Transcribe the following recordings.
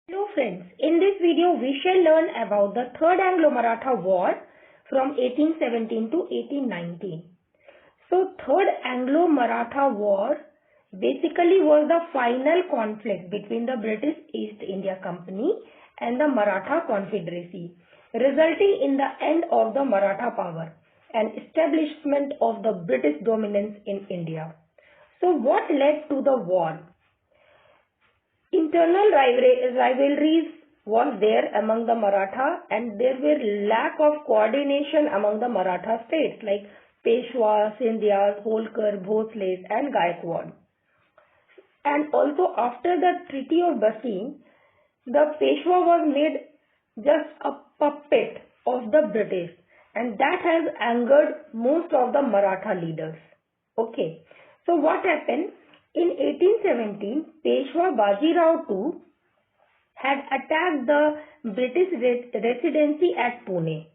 Hello friends, in this video we shall learn about the Third Anglo Maratha War from 1817 to 1819. So Third Anglo Maratha War basically was the final conflict between the British East India Company and the Maratha Confederacy, resulting in the end of the Maratha power and establishment of the British dominance in India. So what led to the war? Internal rivalries was there among the Maratha, and there were lack of coordination among the Maratha states like Peshwa, Scindias, Holkar, Bhosles and Gaikwad. And also after the Treaty of Bassein, the Peshwa was made just a puppet of the British, and that has angered most of the Maratha leaders. Okay, so what happened? In 1817, Peshwa Bajirao II had attacked the British residency at Pune,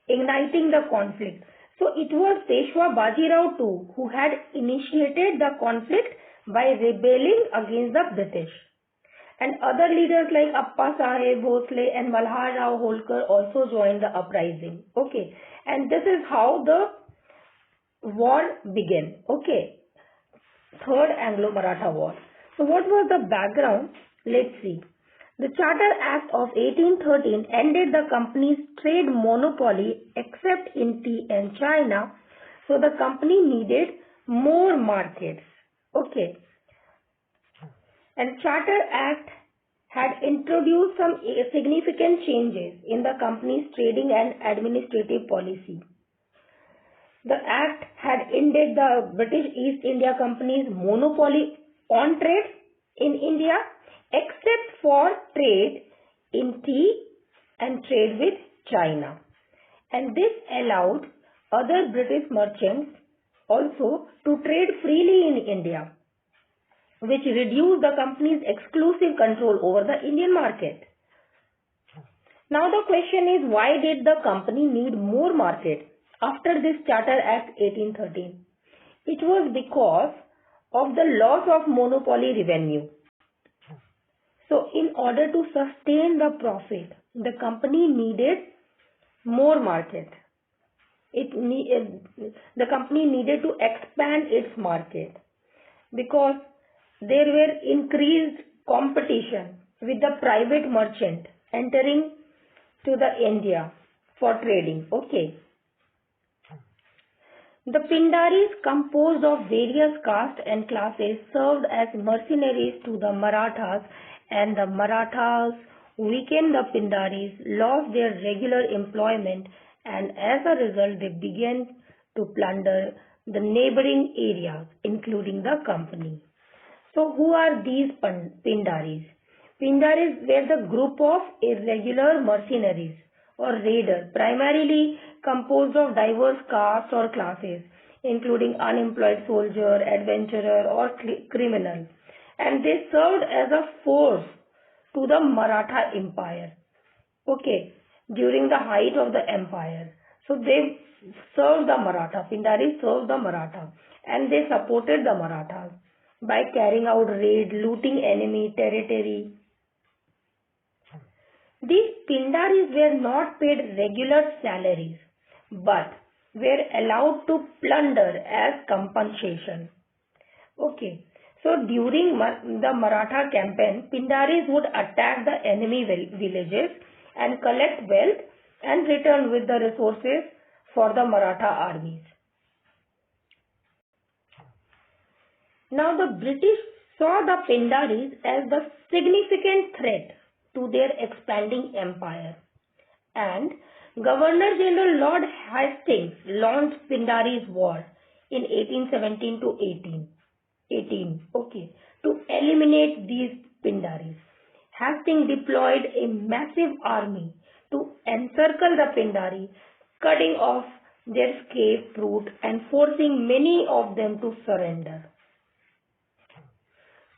igniting the conflict. So it was Peshwa Bajirao II who had initiated the conflict by rebelling against the British. And other leaders like Appa Saheb, Bhosle and Malhar Rao Holkar also joined the uprising. Okay, and this is how the war began. Okay. Third Anglo-Maratha War. So what was the background? Let's see. The Charter Act of 1813 ended the company's trade monopoly except in tea and China. So the company needed more markets. Okay. And Charter Act had introduced some significant changes in the company's trading and administrative policy. The Act had ended the British East India Company's monopoly on trade in India except for trade in tea and trade with China. And this allowed other British merchants also to trade freely in India, which reduced the company's exclusive control over the Indian market. Now the question is, why did the company need more market after this Charter Act 1813? It was because of the loss of monopoly revenue. So in order to sustain the profit, the company needed more market. The company needed to expand its market because there were increased competition with the private merchant entering to the India for trading. Okay. The Pindaris, composed of various castes and classes, served as mercenaries to the Marathas, and the Marathas weakened the Pindaris, lost their regular employment, and as a result they began to plunder the neighboring areas, including the company. So who are these Pindaris? Pindaris were the group of irregular mercenaries or raiders, primarily composed of diverse castes or classes, including unemployed soldier, adventurer or criminal. And they served as a force to the Maratha Empire. Okay, during the height of the empire. So they served the Maratha, Pindaris served the Maratha, and they supported the Marathas by carrying out raid, looting enemy territory. These Pindaris were not paid regular salaries, but were allowed to plunder as compensation. Okay, so during the Maratha campaign, Pindaris would attack the enemy villages and collect wealth and return with the resources for the Maratha armies. Now the British saw the Pindaris as the significant threat to their expanding empire, and Governor General Lord Hastings launched Pindaris War in 1817 to 18. Okay, to eliminate these Pindaris. Hastings deployed a massive army to encircle the Pindari, cutting off their escape route and forcing many of them to surrender.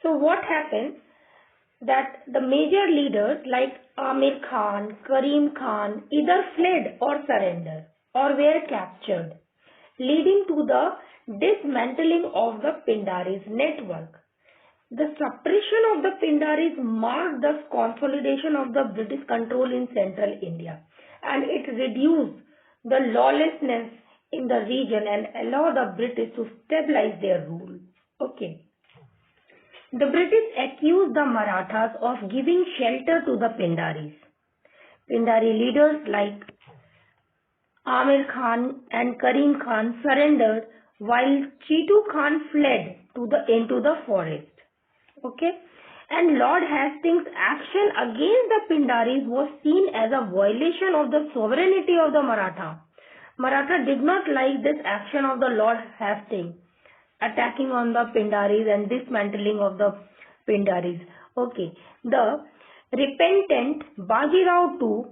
So what happened? That the major leaders like Amir Khan, Karim Khan either fled or surrendered or were captured, leading to the dismantling of the Pindaris network. The suppression of the Pindaris marked the consolidation of the British control in central India, and it reduced the lawlessness in the region and allowed the British to stabilize their rule. Okay. The British accused the Marathas of giving shelter to the Pindaris. Pindari leaders like Amir Khan and Karim Khan surrendered while Chetu Khan fled into the forest. Okay, and Lord Hastings' action against the Pindaris was seen as a violation of the sovereignty of the Maratha. Maratha did not like this action of the Lord Hastings, attacking on the Pindaris and dismantling of the Pindaris. Okay, the repentant Bajirao too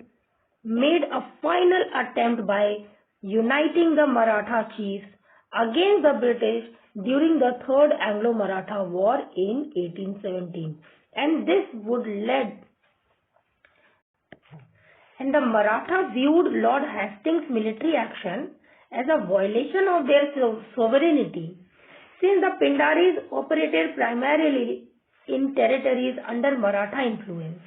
made a final attempt by uniting the Maratha chiefs against the British during the Third Anglo Maratha War in 1817, and this would lead and the Maratha viewed Lord Hastings' military action as a violation of their sovereignty, since the Pindaris operated primarily in territories under Maratha influence,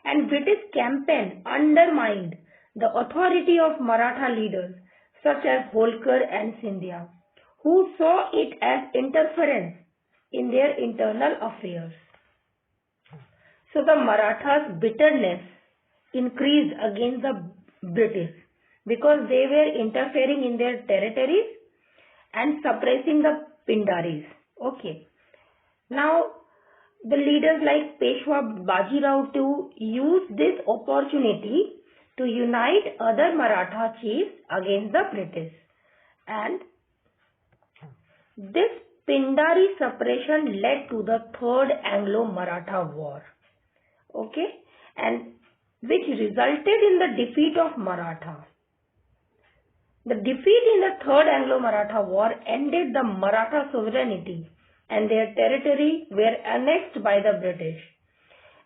and British campaign undermined the authority of Maratha leaders such as Holkar and Scindia, who saw it as interference in their internal affairs. So the Marathas' bitterness increased against the British because they were interfering in their territories and suppressing the Pindaris. Okay. Now, the leaders like Peshwa Bajirao too used this opportunity to unite other Maratha chiefs against the British, and this Pindari suppression led to the Third Anglo-Maratha War. Okay, and which resulted in the defeat of Maratha. The defeat in the Third Anglo-Maratha War ended the Maratha sovereignty and their territory were annexed by the British.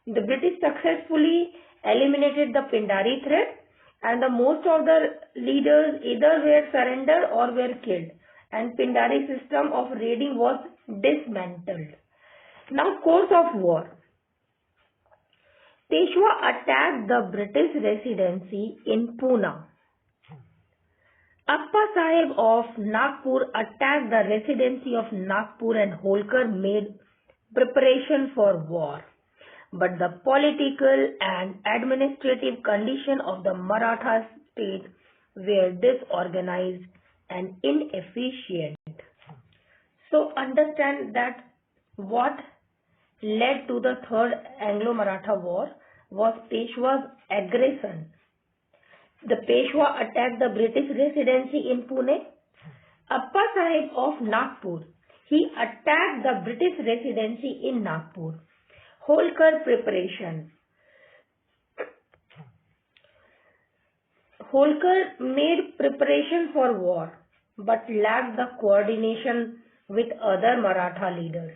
The British successfully eliminated the Pindari threat, and the most of the leaders either were surrendered or were killed, and Pindari system of raiding was dismantled. Now, course of war. Peshwa attacked the British residency in Pune. Appa Sahib of Nagpur attacked the residency of Nagpur, and Holkar made preparation for war. But the political and administrative condition of the Maratha state were disorganized and inefficient. So understand that what led to the Third Anglo-Maratha War was Peshwa's aggression. The Peshwa attacked the British residency in Pune. Appa Sahib of Nagpur, he attacked the British residency in Nagpur. Holkar preparation. Holkar made preparation for war but lacked the coordination with other Maratha leaders.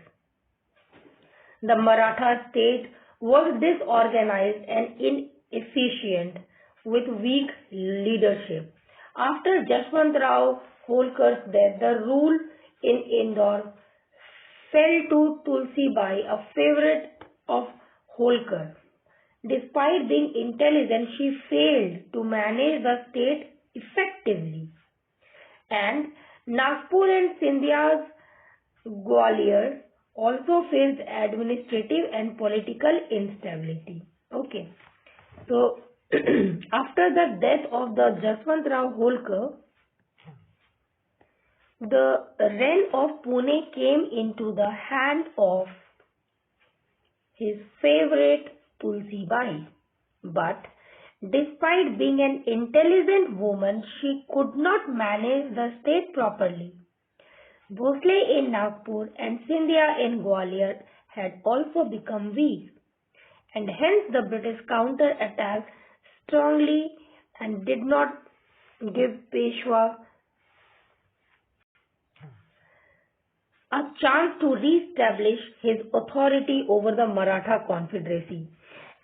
The Maratha state was disorganized and inefficient with weak leadership. After Jaswantrao Holkar's death, the rule in Indore fell to Tulsibai, a favorite of Holkar. Despite being intelligent, she failed to manage the state effectively. And Nagpur and Scindia's Gwalior also faced administrative and political instability. Okay. So, after the death of the Jaswantrao Holkar, the reign of Pune came into the hand of his favorite Tulsibai. But despite being an intelligent woman, she could not manage the state properly. Bhosle in Nagpur and Scindia in Gwalior had also become weak, and hence the British counter-attacked strongly and did not give Peshwa a chance to re-establish his authority over the Maratha Confederacy.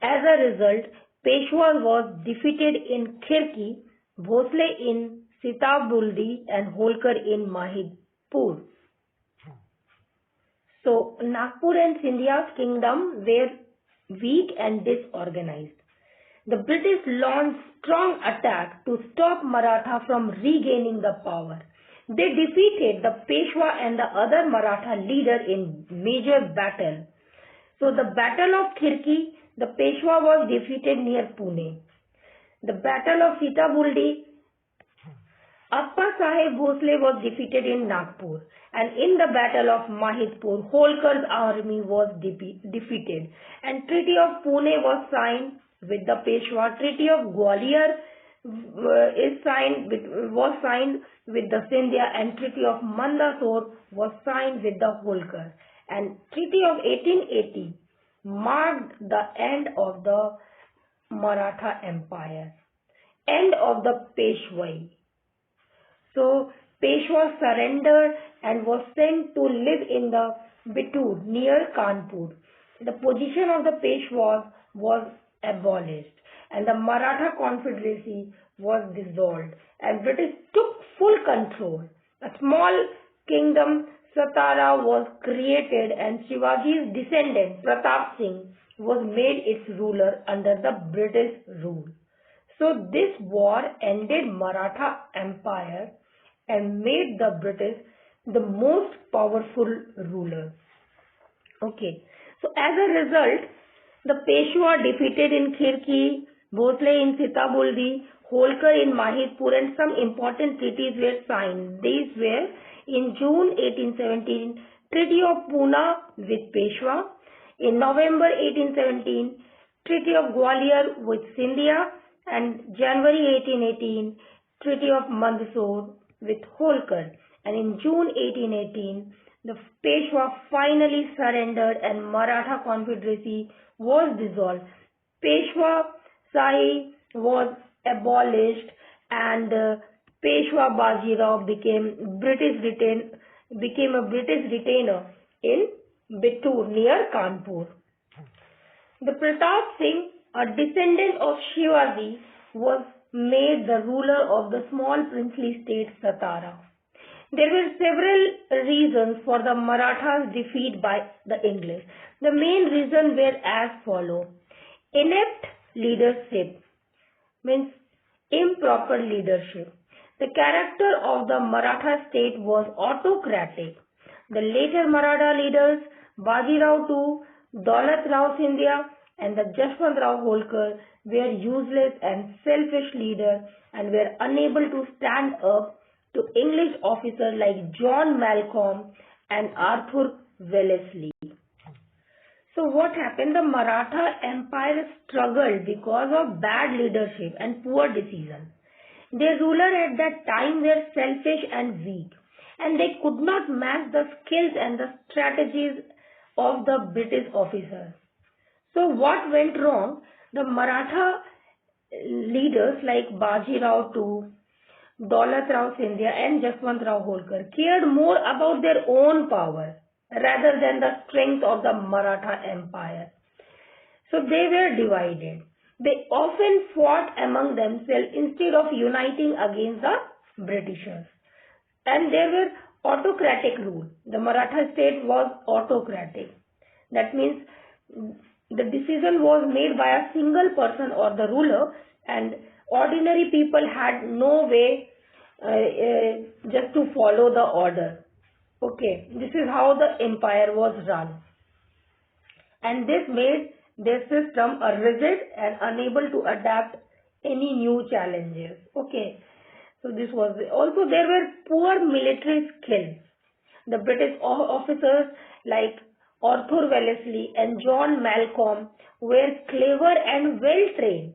As a result, Peshwa was defeated in Khirki, Bhosle in Sitabuldi, and Holkar in Mahidpur. So Nagpur and Scindia's kingdom were weak and disorganized. The British launched strong attack to stop Maratha from regaining the power. They defeated the Peshwa and the other Maratha leader in major battle. So the Battle of Khirki, the Peshwa was defeated near Pune. The Battle of Sitabuldi, Appa Sahib Bhosle was defeated in Nagpur, and in the Battle of Mahidpur, Holkar's army was defeated, and Treaty of Pune was signed with the Peshwa. Treaty of Gwalior was signed with the Scindia, and Treaty of Mandsaur was signed with the Holkar. And Treaty of 1880 marked the end of the Maratha Empire, end of the Peshwai. So Peshwa surrendered and was sent to live in the Bitur near Kanpur. The position of the Peshwas was abolished and the Maratha Confederacy was dissolved and British took full control. A small kingdom Satara was created and Shivaji's descendant Pratap Singh was made its ruler under the British rule. So this war ended Maratha Empire and made the British the most powerful ruler. Okay, so as a result, the Peshwa defeated in Khirki, Bhosle in Sitabuldi, Holkar in Mahidpur, and some important treaties were signed. These were in June 1817, Treaty of Poona with Peshwa, in November 1817, Treaty of Gwalior with Scindia, and January 1818, Treaty of Mandsaur with Holkar, and in June 1818, the Peshwa finally surrendered and Maratha Confederacy was dissolved. Peshwa Shahi was abolished and Peshwa Bajirao became a British retainer in Bitur near Kanpur. The Pratap Singh, a descendant of Shivaji, was made the ruler of the small princely state Satara. There were several reasons for the Marathas' defeat by the English. The main reasons were as follows. Inept leadership means improper leadership. The character of the Maratha state was autocratic. The later Maratha leaders, Bajirao II, Daulat Rao Scindia, and the Jaswant Rao Holkar were useless and selfish leaders and were unable to stand up to English officers like John Malcolm and Arthur Wellesley. So what happened? The Maratha Empire struggled because of bad leadership and poor decisions. Their rulers at that time were selfish and weak, and they could not match the skills and the strategies of the British officers. So what went wrong? The Maratha leaders like Bajirao II, Daulat Rao Scindia and Jaswant Rao Holkar cared more about their own power rather than the strength of the Maratha Empire. So they were divided. They often fought among themselves instead of uniting against the Britishers. And there were autocratic rule. The Maratha state was autocratic. That means the decision was made by a single person or the ruler, and ordinary people had no way just to follow the order. Okay, this is how the empire was run. And this made their system rigid and unable to adapt any new challenges. Okay, so this was also there were poor military skills. The British officers like Arthur Wellesley and John Malcolm were clever and well trained.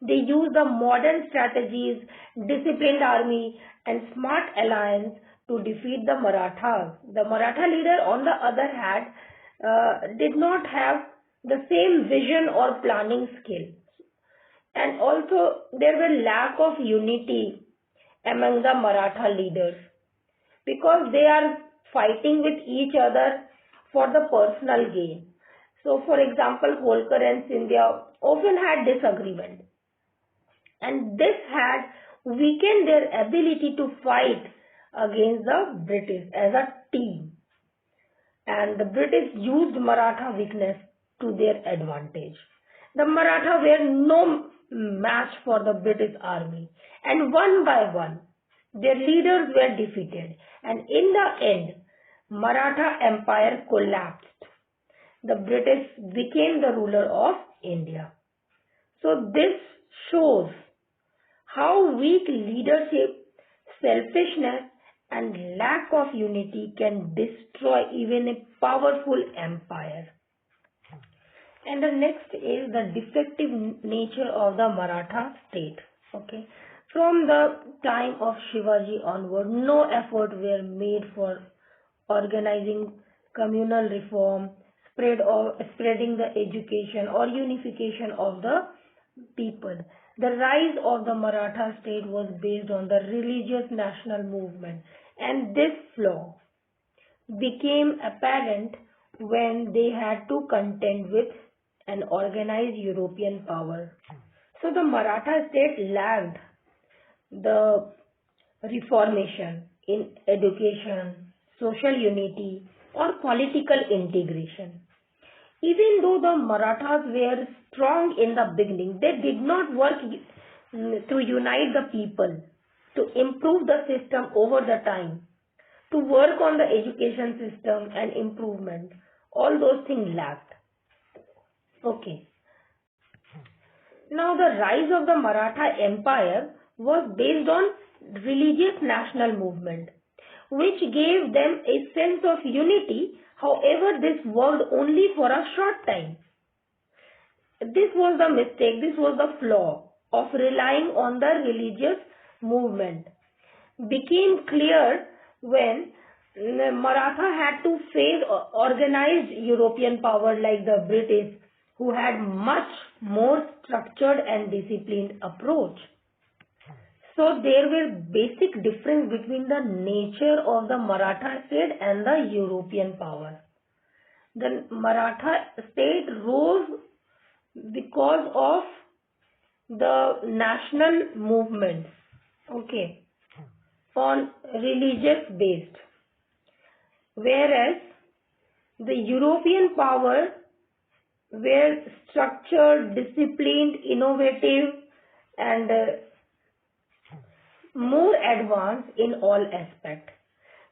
They used the modern strategies, disciplined army and smart alliance to defeat the Marathas. The Maratha leader on the other hand did not have the same vision or planning skill. And also there were lack of unity among the Maratha leaders because they are fighting with each other for the personal gain. So for example, Holkar and Scindia often had disagreement, and this had weakened their ability to fight against the British as a team. and the British used Maratha weakness to their advantage. The Maratha were no match for the British army, and one by one their leaders were defeated, and in the end Maratha Empire collapsed. The British became the ruler of India. So this shows how weak leadership, selfishness and lack of unity can destroy even a powerful empire. And the next is the defective nature of the Maratha state. Okay. From the time of Shivaji onward, no effort were made for organizing communal reform, spreading the education or unification of the people. The rise of the Maratha state was based on the religious national movement, and this flaw became apparent when they had to contend with an organized European power. So the Maratha state lacked the reformation in education, social unity, or political integration. Even though the Marathas were strong in the beginning, they did not work to unite the people, to improve the system over the time, to work on the education system and improvement. All those things lacked. Okay. Now the rise of the Maratha Empire was based on religious national movement, which gave them a sense of unity. However, this worked only for a short time. This was the mistake, this was the flaw of relying on the religious movement. Became clear when Maratha had to face organized European power like the British, who had much more structured and disciplined approach. So there were basic difference between the nature of the Maratha state and the European power. The Maratha state rose because of the national movements, okay, on religious based, whereas the European power were structured, disciplined, innovative and more advanced in all aspects.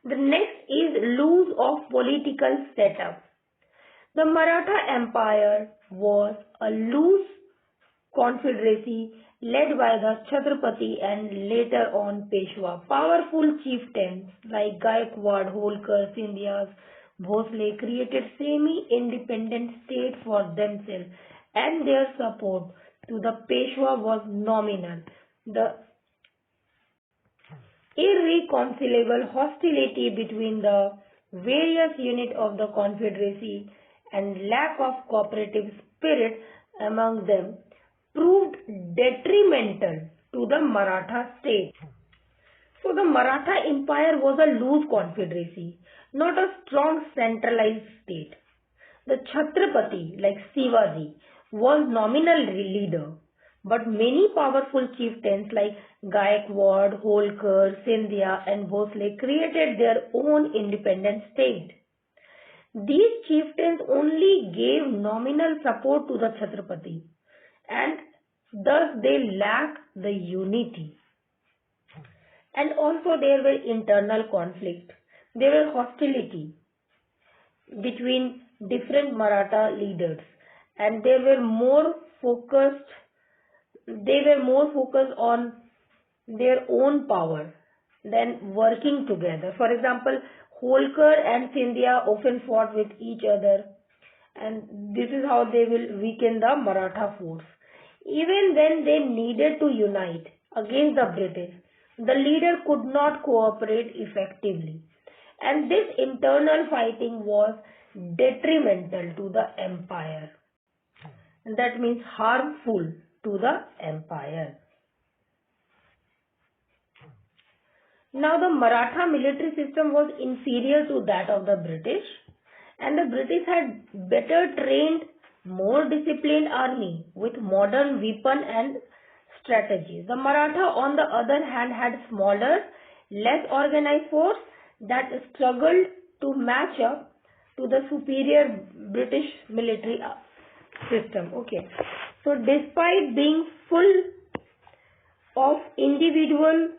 The next is loose of political setup. The Maratha Empire was a loose confederacy led by the Chhatrapati and later on Peshwa. Powerful chieftains like Gaikwad, Holkar, Scindias, Bhosle created semi-independent states for themselves, and their support to the Peshwa was nominal. The irreconcilable hostility between the various units of the confederacy and lack of cooperative spirit among them proved detrimental to the Maratha state. So the Maratha Empire was a loose confederacy, not a strong centralized state. The Chhatrapati, like Shivaji, was nominal leader, but many powerful chieftains like Gaikwad, Holkar, Scindia and Bhosle created their own independent state. These chieftains only gave nominal support to the Chhatrapati, and thus they lacked the unity. And also there were internal conflict. There were hostility between different Maratha leaders, and they were more focused on their own power than working together. For example, Holkar and Scindia often fought with each other, and this is how they will weaken the Maratha force. Even when they needed to unite against the British, the leader could not cooperate effectively, and this internal fighting was detrimental to the empire. That means harmful to the empire. Now the Maratha military system was inferior to that of the British, and the British had better trained, more disciplined army with modern weapon and strategies. The Maratha on the other hand had smaller, less organized force that struggled to match up to the superior British military system. Okay. So despite being full of individual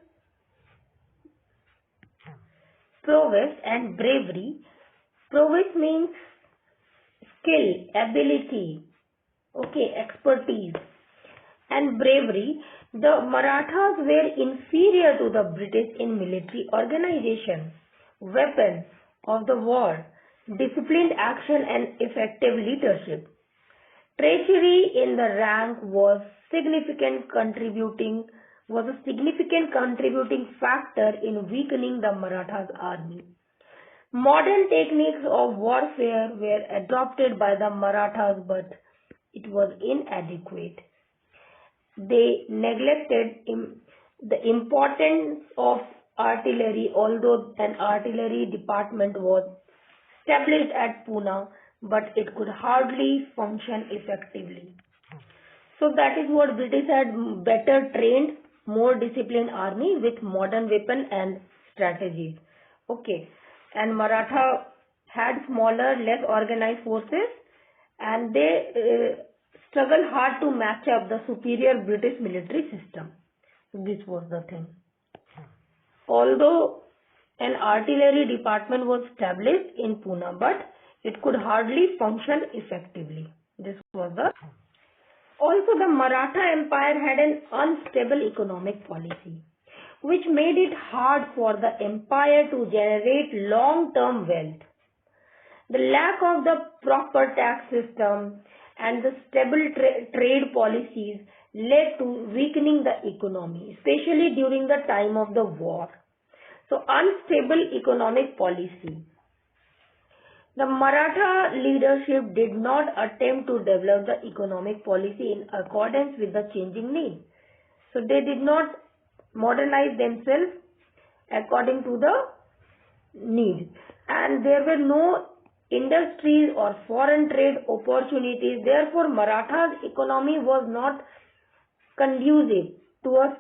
prowess and bravery, prowess means skill, ability, okay, expertise, and bravery, the Marathas were inferior to the British in military organization, weapons of the war, disciplined action and effective leadership. Treachery in the rank was a significant contributing factor in weakening the Marathas army. Modern techniques of warfare were adopted by the Marathas, but it was inadequate. They neglected the importance of artillery, although an artillery department was established at Pune, but it could hardly function effectively. So that is what British had: better trained, more disciplined army with modern weapon and strategies. Okay. And Maratha had smaller, less organized forces, and they struggled hard to match up the superior British military system. This was the thing. Although an artillery department was established in Pune, but it could hardly function effectively. This was the. Also, the Maratha Empire had an unstable economic policy, which made it hard for the empire to generate long-term wealth. The lack of the proper tax system and the stable trade policies led to weakening the economy, especially during the time of the war. So, unstable economic policy. The Maratha leadership did not attempt to develop the economic policy in accordance with the changing needs. So, they did not modernize themselves according to the need, and there were no industries or foreign trade opportunities. Therefore, Maratha's economy was not conducive to a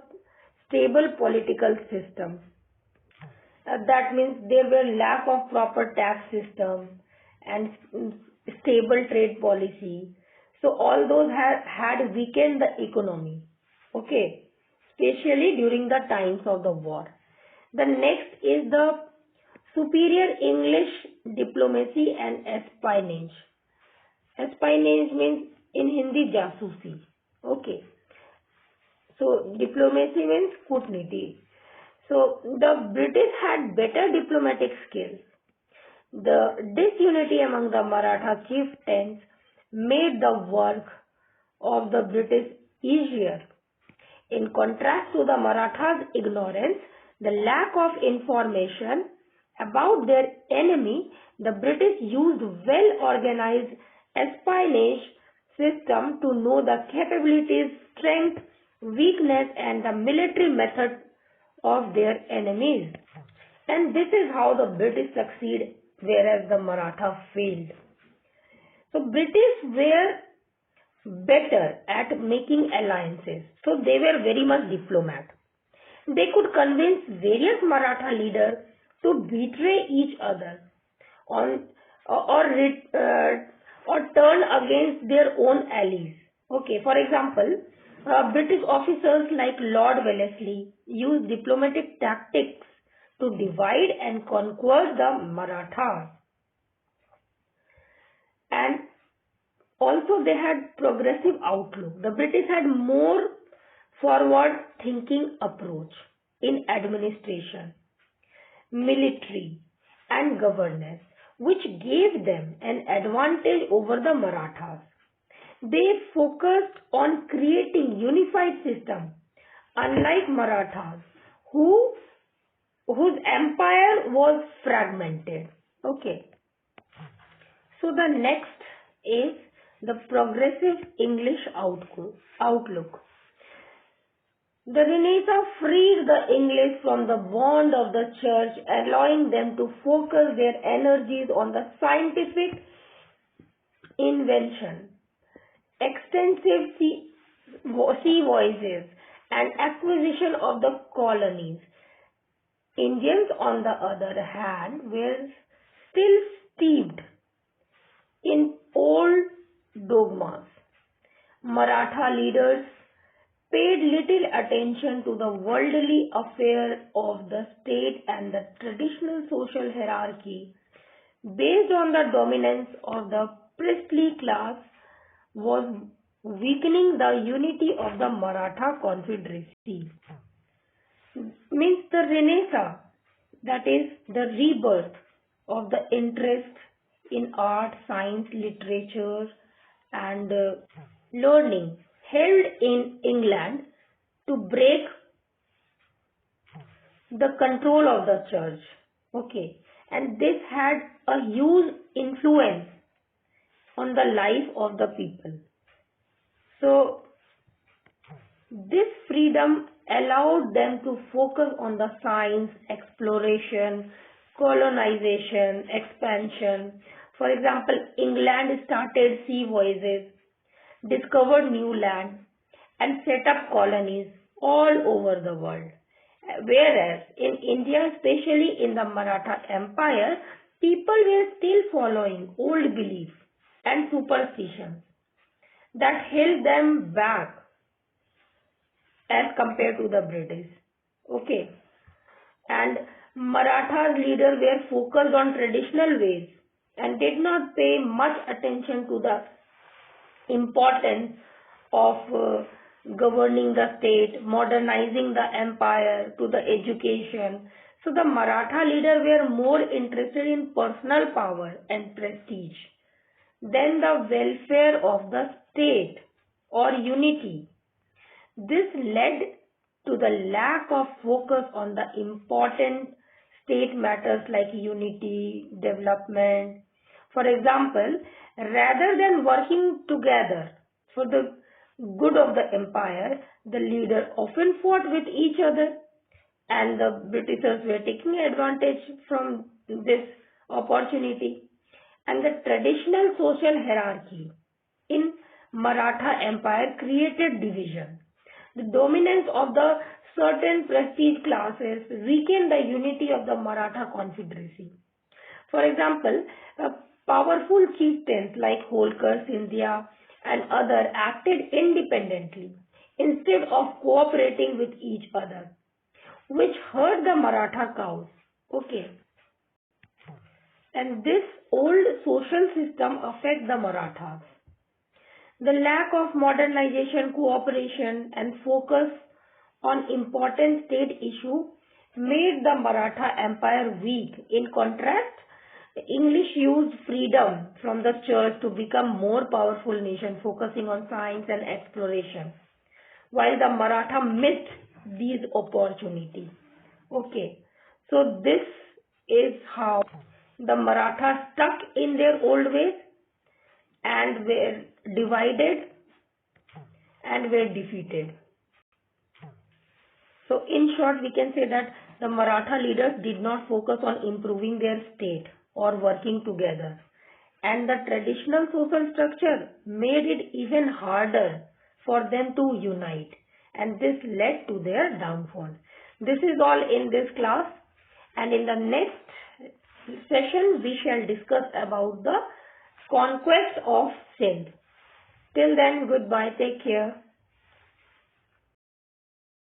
stable political system. That means there were lack of proper tax system and stable trade policy. So all those had weakened the economy. Okay, especially during the times of the war. The next is the superior English diplomacy and espionage. Espionage means in Hindi jasusi. Okay. So diplomacy means kutniti. So the British had better diplomatic skills. The disunity among the Maratha chieftains made the work of the British easier. In contrast to the Marathas' ignorance, the lack of information about their enemy, the British used well-organized espionage system to know the capabilities, strength, weakness and the military method of their enemies. And this is how the British succeed, whereas the Maratha failed. So British were better at making alliances. So they were very much diplomat. They could convince various Maratha leaders to betray each other or turn against their own allies. Okay, for example, British officers like Lord Wellesley used diplomatic tactics to divide and conquer the Marathas. And also they had progressive outlook. The British had more forward-thinking approach in administration, military and governance, which gave them an advantage over the Marathas. They focused on creating unified system, unlike Marathas, whose empire was fragmented. Okay. So the next is the progressive English outlook. The Renaissance freed the English from the bond of the church, allowing them to focus their energies on the scientific invention, extensive sea voyages, and acquisition of the colonies. Indians, on the other hand, were still steeped In old dogmas, Maratha leaders paid little attention to the worldly affairs of the state, and the traditional social hierarchy based on the dominance of the priestly class was weakening the unity of the Maratha confederacy. Means the Renaissance, that is the rebirth of the interest in art, science, literature and learning held in England to break the control of the church. Okay, and this had a huge influence on the life of the people. So this freedom allowed them to focus on the science, exploration, colonization, expansion. For example, England started sea voyages, discovered new land, and set up colonies all over the world. Whereas in India, especially in the Maratha Empire, people were still following old beliefs and superstitions that held them back as compared to the British. Okay. And Maratha's leaders were focused on traditional ways and did not pay much attention to the importance of governing the state, modernizing the empire, to the education. So the Maratha leaders were more interested in personal power and prestige than the welfare of the state or unity. This led to the lack of focus on the important state matters like unity, development. For example, rather than working together for the good of the empire, the leaders often fought with each other, and the Britishers were taking advantage from this opportunity. And the traditional social hierarchy in Maratha Empire created division. The dominance of the certain prestige classes weakened the unity of the Maratha confederacy. For example, powerful chieftains like Holkar, Scindia and others acted independently instead of cooperating with each other, which hurt the Maratha cause. Okay. And this old social system affect the Marathas. The lack of modernization, cooperation and focus on important state issue made the Maratha Empire weak. In contrast, the English used freedom from the church to become more powerful nation, focusing on science and exploration, while the Maratha missed these opportunities. Okay, so this is how the Marathas stuck in their old ways and were divided and were defeated. So in short, we can say that the Maratha leaders did not focus on improving their state or working together, and the traditional social structure made it even harder for them to unite, and this led to their downfall. This is all in this class, and in the next session we shall discuss about the conquest of Sindh. Till then, goodbye, take care.